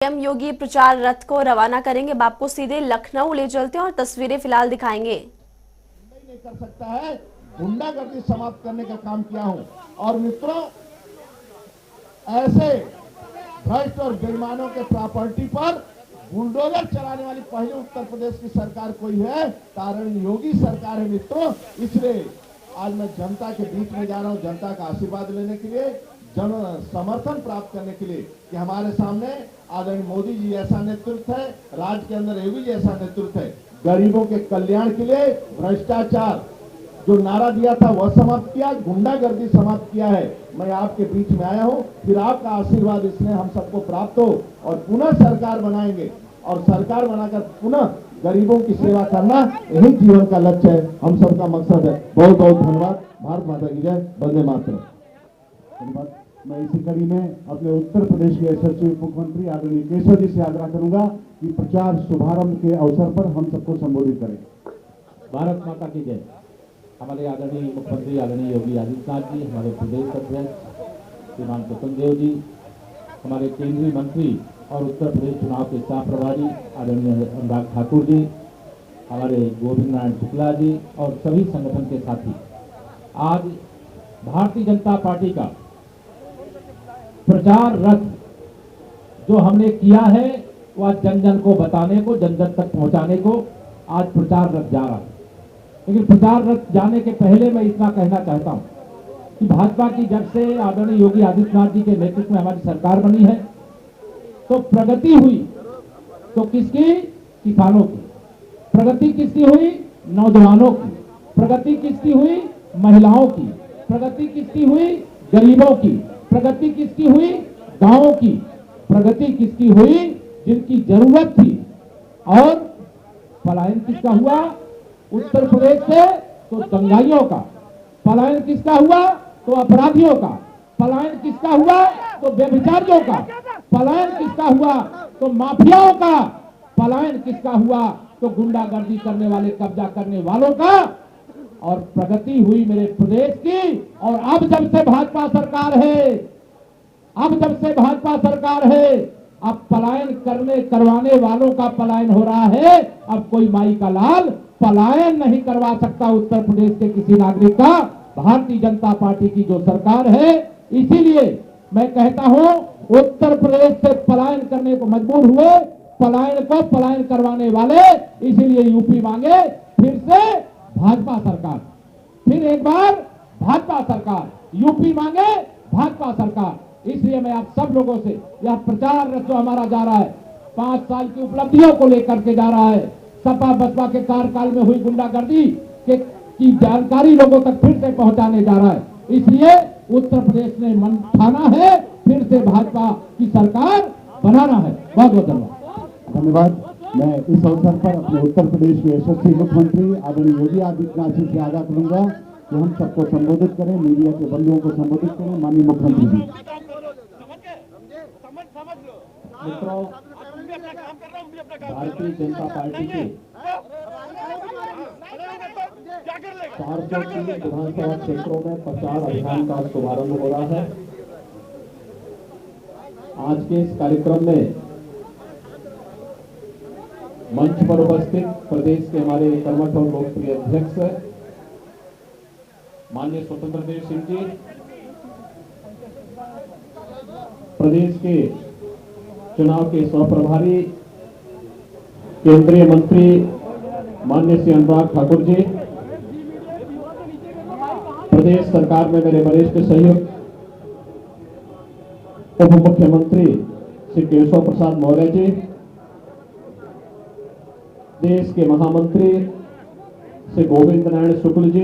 CM योगी प्रचार रथ को रवाना करेंगे। आपको सीधे लखनऊ ले चलते हैं और तस्वीरें फिलहाल दिखाएंगे। नहीं कर सकता है, गुंडागर्दी समाप्त करने का काम किया हूं। और मित्रों, ऐसे भ्रष्ट और बेईमानों के प्रॉपर्टी पर बुलडोजर चलाने वाली पहली उत्तर प्रदेश की सरकार कोई है, तारण योगी सरकार है मित्रों। इसलिए आज मैं जनता के बीच में जा रहा हूं, जनता का आशीर्वाद लेने के लिए, जन समर्थन प्राप्त करने के लिए कि हमारे सामने आदरणीय मोदी जी ऐसा नेतृत्व है, राज्य के अंदर योगी जी ऐसा नेतृत्व है। गरीबों के कल्याण के लिए भ्रष्टाचार जो नारा दिया था वह समाप्त किया, गुंडागर्दी समाप्त किया है। मैं आपके बीच में आया हूं, फिर आपका आशीर्वाद इसमें हम सबको प्राप्त हो और पुनः सरकार बनाएंगे और सरकार बनाकर पुनः गरीबों की सेवा करना यही जीवन का लक्ष्य है, हम सबका मकसद है। बहुत बहुत धन्यवाद। भारत माता की जय, वंदे मातरम। धन्यवाद। मैं इसी कड़ी में अपने उत्तर प्रदेश के यशस्वी मुख्यमंत्री आदरणीय केशव जी से आग्रह करूंगा कि प्रचार शुभारंभ के अवसर पर हम सबको संबोधित करें। भारत माता की जय। हमारे आदरणीय मुख्यमंत्री आदरणीय योगी आदित्यनाथ जी, हमारे प्रदेश अध्यक्ष श्रीमान स्वतंत्र देव जी, हमारे केंद्रीय मंत्री और उत्तर प्रदेश चुनाव के सह प्रभारी आदरणीय अनुराग ठाकुर जी, हमारे गोविंद नारायण शुक्ला जी और सभी संगठन के साथी, आज भारतीय जनता पार्टी का प्रचार रथ जो हमने किया है वह जन जन को बताने को, जन जन तक पहुंचाने को आज प्रचार रथ जा रहा है। लेकिन प्रचार रथ जाने के पहले मैं इतना कहना चाहता हूं कि भाजपा की जब से आदरणीय योगी आदित्यनाथ जी के नेतृत्व में हमारी सरकार बनी है तो प्रगति हुई तो किसकी? किसानों की। प्रगति किसकी हुई? नौजवानों की। प्रगति किसकी हुई? महिलाओं की। प्रगति किसकी हुई? गरीबों की। प्रगति किसकी हुई? गांवों की। प्रगति किसकी हुई? जिनकी जरूरत थी। और पलायन किसका हुआ? उत्तर प्रदेश से तो दंगाइयों का। पलायन किसका हुआ? तो अपराधियों का। पलायन किसका हुआ? तो व्यभिचारियों का। पलायन किसका हुआ? तो माफियाओं का। पलायन किसका हुआ? तो गुंडागर्दी करने वाले, कब्जा करने वालों का। और प्रगति हुई मेरे प्रदेश की। और अब जब से भाजपा सरकार है, अब पलायन करवाने वालों का पलायन हो रहा है। अब कोई माई का लाल पलायन नहीं करवा सकता उत्तर प्रदेश के किसी नागरिक का। भारतीय जनता पार्टी की जो सरकार है, इसीलिए मैं कहता हूं उत्तर प्रदेश से पलायन करने को मजबूर हुए, पलायन करवाने वाले, इसीलिए यूपी मांगे फिर से भाजपा सरकार, फिर एक बार भाजपा सरकार, यूपी मांगे भाजपा सरकार। इसलिए मैं आप सब लोगों से यह प्रचार रथ जो हमारा जा रहा है, 5 साल की उपलब्धियों को लेकर के जा रहा है, सपा बसपा के कार्यकाल में हुई गुंडागर्दी की जानकारी लोगों तक फिर से पहुंचाने जा रहा है। इसलिए उत्तर प्रदेश ने मन ठाना है फिर से भाजपा की सरकार बनाना है। बहुत बहुत धन्यवाद। धन्यवाद। मैं इस अवसर पर अपने उत्तर प्रदेश के यशस्वी मुख्यमंत्री आदरणीय योगी आदित्यनाथ जी से आग्रह करूंगा कि हम सबको संबोधित करें, मीडिया के बंधुओं को संबोधित करें। माननीय मुख्यमंत्री जी। मित्रों, भारतीय जनता पार्टी के 403 विधानसभा क्षेत्रों में प्रचार अभियान का शुभारंभ हो रहा है। आज के इस कार्यक्रम में मंच पर उपस्थित प्रदेश के हमारे कर्मठ और लोकप्रिय अध्यक्ष माननीय स्वतंत्र देव सिंह जी, प्रदेश के चुनाव के सह प्रभारी केंद्रीय मंत्री माननीय श्री अनुराग ठाकुर जी, प्रदेश सरकार में मेरे वरिष्ठ सहयोगी उप मुख्यमंत्री श्री केशव प्रसाद मौर्य जी, देश के महामंत्री श्री गोविंद नारायण शुक्ल जी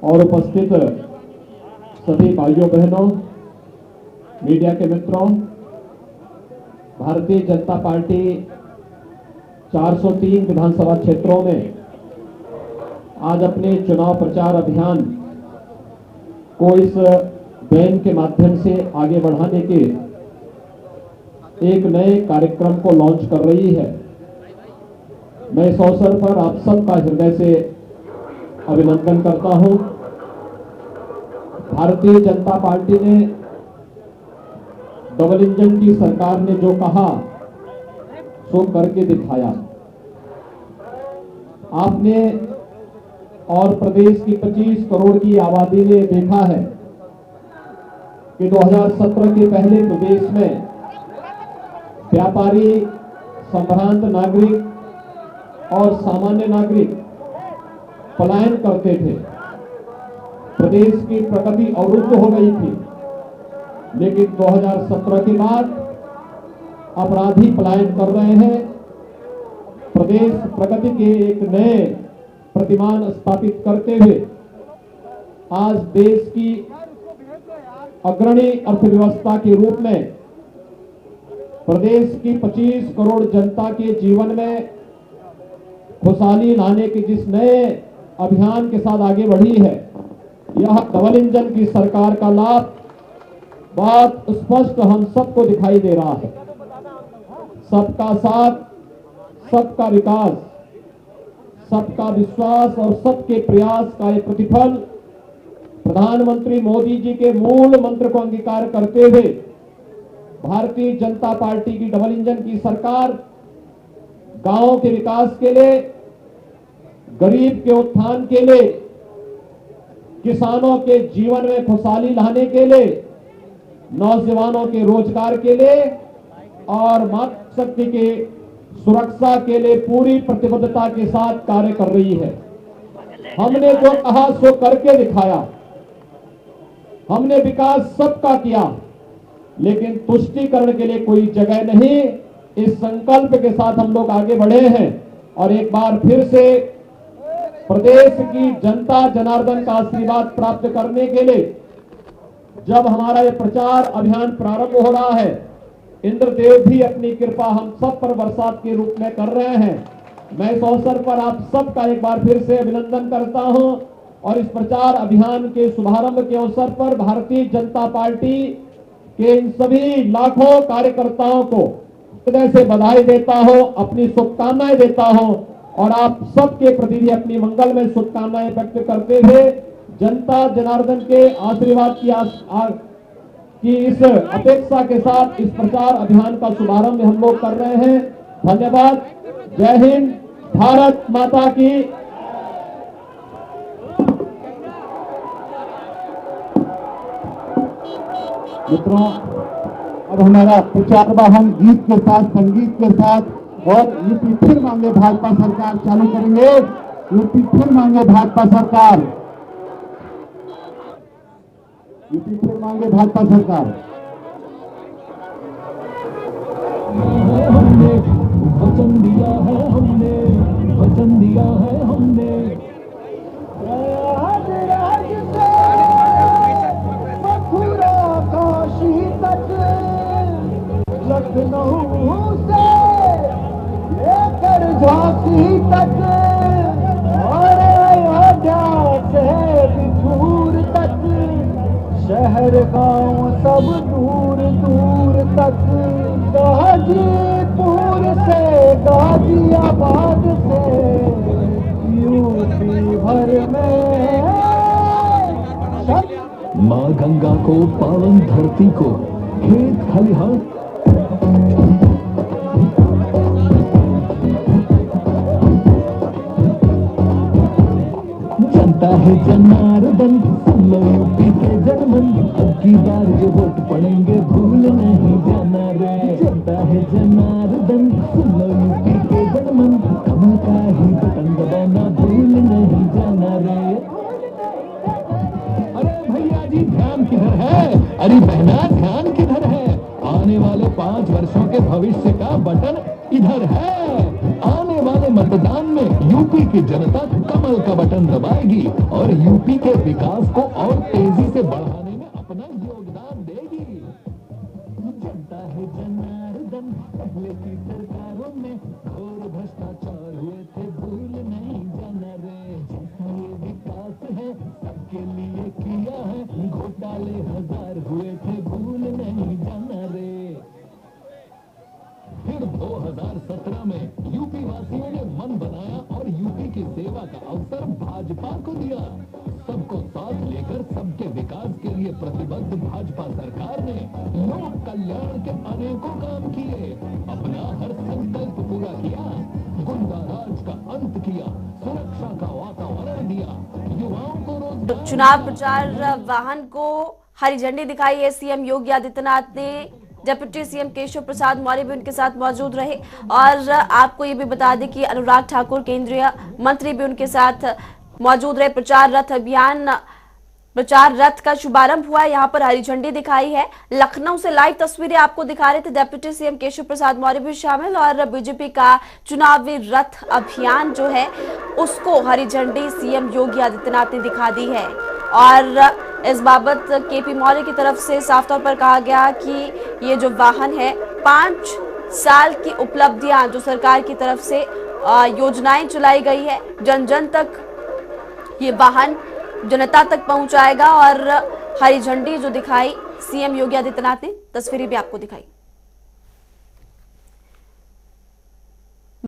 और उपस्थित सभी भाइयों बहनों, मीडिया के मित्रों, भारतीय जनता पार्टी 403 विधानसभा क्षेत्रों में आज अपने चुनाव प्रचार अभियान को इस वैन के माध्यम से आगे बढ़ाने के एक नए कार्यक्रम को लॉन्च कर रही है। मैं इस अवसर पर आप सबका हृदय से अभिनंदन करता हूं। भारतीय जनता पार्टी ने डबल इंजन की सरकार ने जो कहा सो करके दिखाया। आपने और प्रदेश की 25 करोड़ की आबादी ने देखा है कि 2017 के पहले प्रदेश में व्यापारी, संभ्रांत नागरिक और सामान्य नागरिक पलायन करते थे। प्रदेश की प्रगति अवरुद्ध हो गई थी, लेकिन 2017 के बाद अपराधी पलायन कर रहे हैं। प्रदेश प्रगति के एक नए प्रतिमान स्थापित करते हुए आज देश की अग्रणी अर्थव्यवस्था के रूप में प्रदेश की 25 करोड़ जनता के जीवन में खुशहाली लाने के जिस नए अभियान के साथ आगे बढ़ी है, यह डबल इंजन की सरकार का लाभ बहुत स्पष्ट हम सबको दिखाई दे रहा है। सबका साथ, सबका विकास, सबका विश्वास और सबके प्रयास का ये प्रतिफल प्रधानमंत्री मोदी जी के मूल मंत्र को अंगीकार करते हुए भारतीय जनता पार्टी की डबल इंजन की सरकार गांवों के विकास के लिए, गरीब के उत्थान के लिए, किसानों के जीवन में खुशहाली लाने के लिए, नौजवानों के रोजगार के लिए और मातृशक्ति के सुरक्षा के लिए पूरी प्रतिबद्धता के साथ कार्य कर रही है। हमने जो कहा सो करके दिखाया। हमने विकास सबका किया, लेकिन तुष्टीकरण के लिए कोई जगह नहीं। इस संकल्प के साथ हम लोग आगे बढ़े हैं और एक बार फिर से प्रदेश की जनता जनार्दन का आशीर्वाद प्राप्त करने के लिए जब हमारा ये प्रचार अभियान प्रारंभ हो रहा है, इंद्रदेव भी अपनी कृपा हम सब पर बरसात के रूप में कर रहे हैं। मैं इस अवसर पर आप सबका एक बार फिर से अभिनंदन करता हूं और इस प्रचार अभियान के शुभारंभ के अवसर पर भारतीय जनता पार्टी के इन सभी लाखों कार्यकर्ताओं को हृदय से बधाई देता हूं, अपनी शुभकामनाएं देता हूं और आप सबके प्रति भी अपनी मंगलमय शुभकामनाएं व्यक्त करते हुए जनता जनार्दन के आशीर्वाद की इस अपेक्षा के साथ इस प्रचार अभियान का शुभारंभ हम लोग कर रहे हैं। धन्यवाद। जय हिंद। भारत माता की। मित्रों, अब हमारा प्रचार वाहन गीत के साथ, संगीत के साथ और यूपी फिर मांगे भाजपा सरकार चालू करेंगे। यूपी फिर मांगे भाजपा सरकार, यूपी फिर मांगे भाजपा सरकार। हमने वचन दिया है, हमने वचन दिया है, हमने प्रयागराज से मथुरा काशी तक, लखनऊ से लेकर झांसी तक और अयोध्या से बिठूर तक, शहर गांव सब दूर दूर तक, गाजीपुर से गाजियाबाद से यूपी भर में माँ गंगा को, पावन धरती को, खेत खलिहान जनता है जनार्दन, सुन लो यूपी के जनमन, अब की बार जो वोट पड़ेंगे भूल नहीं जाना रे। जनता है जनार्दन, सुन लो यूपी के जनमन, कमल का ही बटन दबाना भूल नहीं जाना रे। अरे भैया जी ध्यान किधर है? अरे बहना ध्यान किधर है? आने वाले 5 वर्षों के भविष्य का बटन इधर है। आने वाले मतदान में यूपी की जनता कमल का बटन दबाएगी और यूपी के विकास को और तेजी से बढ़ाने में अपना योगदान देगी। जनता है जनार्दन, पहले की सरकारों में घोर भ्रष्टाचार हुए थे, भूल नहीं जाना रे। जैसा ये विकास है सबके लिए किया है, घोटाले 1000 हुए थे, भूल नहीं जाना रे। फिर 2017 में यूपी वासियों ने मन बनाया और यूपी की सेवा का अवसर भाजपा को दिया। सबको साथ लेकर सबके विकास के लिए प्रतिबद्ध भाजपा सरकार ने लोक कल्याण अनेकों काम किए, अपना हर संकल्प पूरा किया, गुंडा राज का अंत किया, सुरक्षा का वातावरण दिया, युवाओं को रोजगार। चुनाव प्रचार वाहन को हरी झंडी दिखाई है सीएम योगी आदित्यनाथ ने। डिप्टी सीएम केशव प्रसाद मौर्य भी उनके साथ मौजूद रहे और आपको ये भी बता दें कि अनुराग ठाकुर केंद्रीय मंत्री भी उनके साथ मौजूद रहे। प्रचार रथ का शुभारंभ हुआ है, यहाँ पर हरी झंडी दिखाई है। लखनऊ से लाइव तस्वीरें आपको दिखा रहे थे डिप्टी सीएम केशव प्रसाद मौर्य भी शामिल और बीजेपी का चुनावी रथ अभियान जो है उसको हरी झंडी सीएम योगी आदित्यनाथ ने दिखा दी है। और इस बाबत केपी मौर्य की तरफ से साफ तौर पर कहा गया कि ये जो वाहन है 5 साल की उपलब्धियां जो सरकार की तरफ से योजनाएं चलाई गई है, जन जन तक ये वाहन जनता तक पहुंचाएगा। और हरी झंडी जो दिखाई सीएम योगी आदित्यनाथ ने, तस्वीरें भी आपको दिखाई।